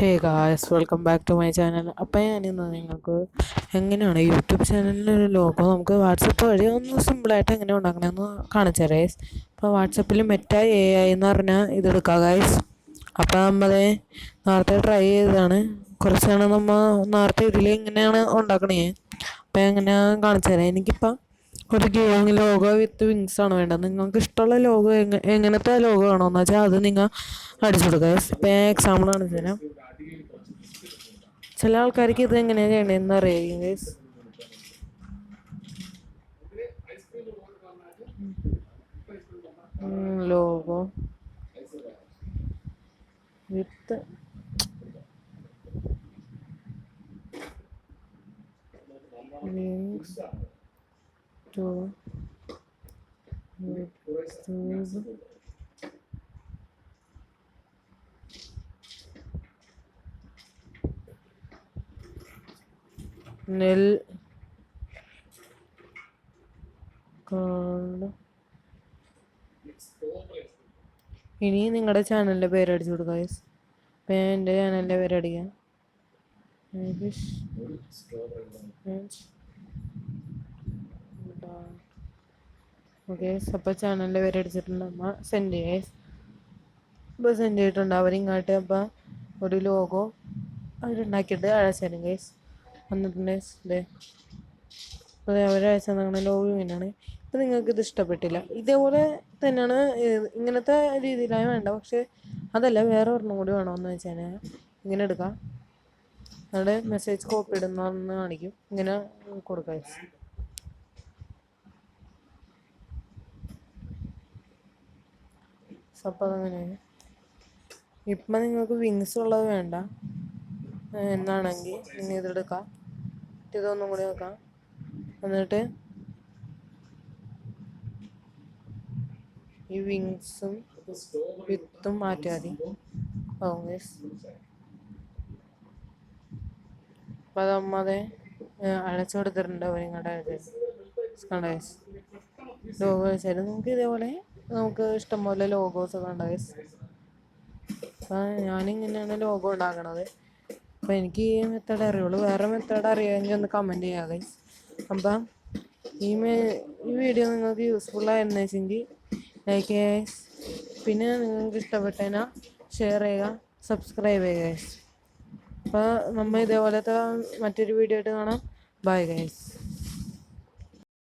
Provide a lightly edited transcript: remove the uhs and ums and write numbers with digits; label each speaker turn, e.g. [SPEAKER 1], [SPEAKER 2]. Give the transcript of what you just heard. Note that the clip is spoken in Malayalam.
[SPEAKER 1] Hey guys welcome back to my channel. അപ്പോൾ ഞാനിന്ന് നിങ്ങൾക്ക് എങ്ങനെയാണ് യൂട്യൂബ് ചാനലിനൊരു ലോഗോ നമുക്ക് വാട്സപ്പ് വഴി ഒന്ന് സിമ്പിളായിട്ട് എങ്ങനെ ഉണ്ടാക്കണമെന്ന് കാണിച്ചു തരാം ഗൈസ്. അപ്പോൾ വാട്സപ്പിൽ മെറ്റ AI എന്ന് പറഞ്ഞാൽ ഇതെടുക്കുക ഗൈസ്. അപ്പോൾ നമ്മൾ നേരത്തെ ട്രൈ ചെയ്തതാണ്, കുറച്ചാണ് നമ്മൾ നേരത്തെ ഇതിൽ ഇങ്ങനെയാണ് ഉണ്ടാക്കണേ. അപ്പോൾ എങ്ങനെ കാണിച്ചു തരാം. എനിക്കിപ്പോൾ ഒരു ഗെയിമിംഗ് ലോഗോ വിത്ത് വിങ്സ് ആണ് വേണ്ടത്. നിങ്ങൾക്ക് ഇഷ്ടമുള്ള ലോഗോ എങ്ങനത്തെ ലോഗോ ആണോന്ന് വെച്ചാൽ അത് നിങ്ങൾ അടിച്ചു കൊടുക്കുക. ഇപ്പം എക്സാമ്പിൾ കാണിച്ചു തരാം. ചില ആൾക്കാർക്ക് ഇത് എങ്ങനെയാണ് ചെയ്യണമെന്ന് അറിയാം guys. Logo with wings to നെൽ കാർഡ്. ഇനി നിങ്ങളുടെ ചാനലിൻ്റെ പേര് അടിച്ചു കൊടുക്കുക ഗൈസ്. ഇപ്പം എൻ്റെ ചാനലിൻ്റെ പേര് അടിക്കാം. ഓക്കെ, അപ്പോൾ ചാനലിൻ്റെ പേര് അടിച്ചിട്ടുണ്ട്. നമ്മൾ സെൻഡ് ചെയ്യാം. ഇപ്പോൾ സെൻഡ് ചെയ്തിട്ടുണ്ട് അവരിങ്ങോട്ട്. അപ്പോൾ ഒരു ലോഗോ അവരുണ്ടാക്കിയിട്ട് അയച്ചുതരും ഗൈസ്. വന്നിട്ടുണ്ട്. അപ്പോൾ അവരയച്ചു തന്ന ലോഗോ ഇങ്ങനെയാണ്. ഇപ്പം നിങ്ങൾക്ക് ഇത് ഇഷ്ടപ്പെട്ടില്ല, ഇതേപോലെ തന്നെയാണ്, ഇങ്ങനത്തെ രീതിയിലായി വേണ്ട. പക്ഷേ അതല്ല, വേറെ ഒരെണ്ണം കൂടി വേണമെന്ന് വെച്ചാൽ ഇങ്ങനെ എടുക്കാം. അവിടെ മെസ്സേജ് കോപ്പി ഇടുന്നതെന്ന് കാണിക്കും. ഇങ്ങനെ കൊടുക്കാം. അപ്പോൾ അതങ്ങനെ. ഇപ്പം നിങ്ങൾക്ക് വിങ്സ് ഉള്ളത് വേണ്ട എന്നാണെങ്കിൽ നിങ്ങൾ ഇതെടുക്കാം. ഇതൊന്നും കൂടി വെക്കാം. എന്നിട്ട് ഈ വിങ്സും വിത്തും മാറ്റിയാൽ മതി. അപ്പം അത് അമ്മതെ അടച്ചു കൊടുത്തിട്ടുണ്ട് അവരിങ്ങോട്ട്. ലോഗോ വെച്ചാൽ നമുക്ക് ഇതേപോലെ നമുക്ക് ഇഷ്ടംപോലെ ലോഗോസ് ഒക്കെ ഉണ്ട് ഗൈസ്. അപ്പം ഞാനിങ്ങനെയാണ് ലോഗോ ഉണ്ടാക്കണത്. അപ്പോൾ എനിക്ക് ഈ മെത്തേഡ് അറിയുള്ളൂ. വേറെ മെത്തേഡ് അറിയാമെങ്കിൽ ഒന്ന് കമൻറ്റ് ചെയ്യുക ഗൈസ്. അപ്പം ഈ വീഡിയോ നിങ്ങൾക്ക് യൂസ്ഫുള്ളായിരുന്നു വെച്ചെങ്കിൽ ലൈക്ക് ചെയ്യുക. പിന്നെ നിങ്ങൾക്ക് ഇഷ്ടപ്പെട്ടതിനാൽ ഷെയർ ചെയ്യുക, സബ്സ്ക്രൈബ് ചെയ്യുക ഗൈസ്. അപ്പോൾ നമ്മൾ ഇതേപോലത്തെ മറ്റൊരു വീഡിയോ ആയിട്ട് കാണാം. Bye guys.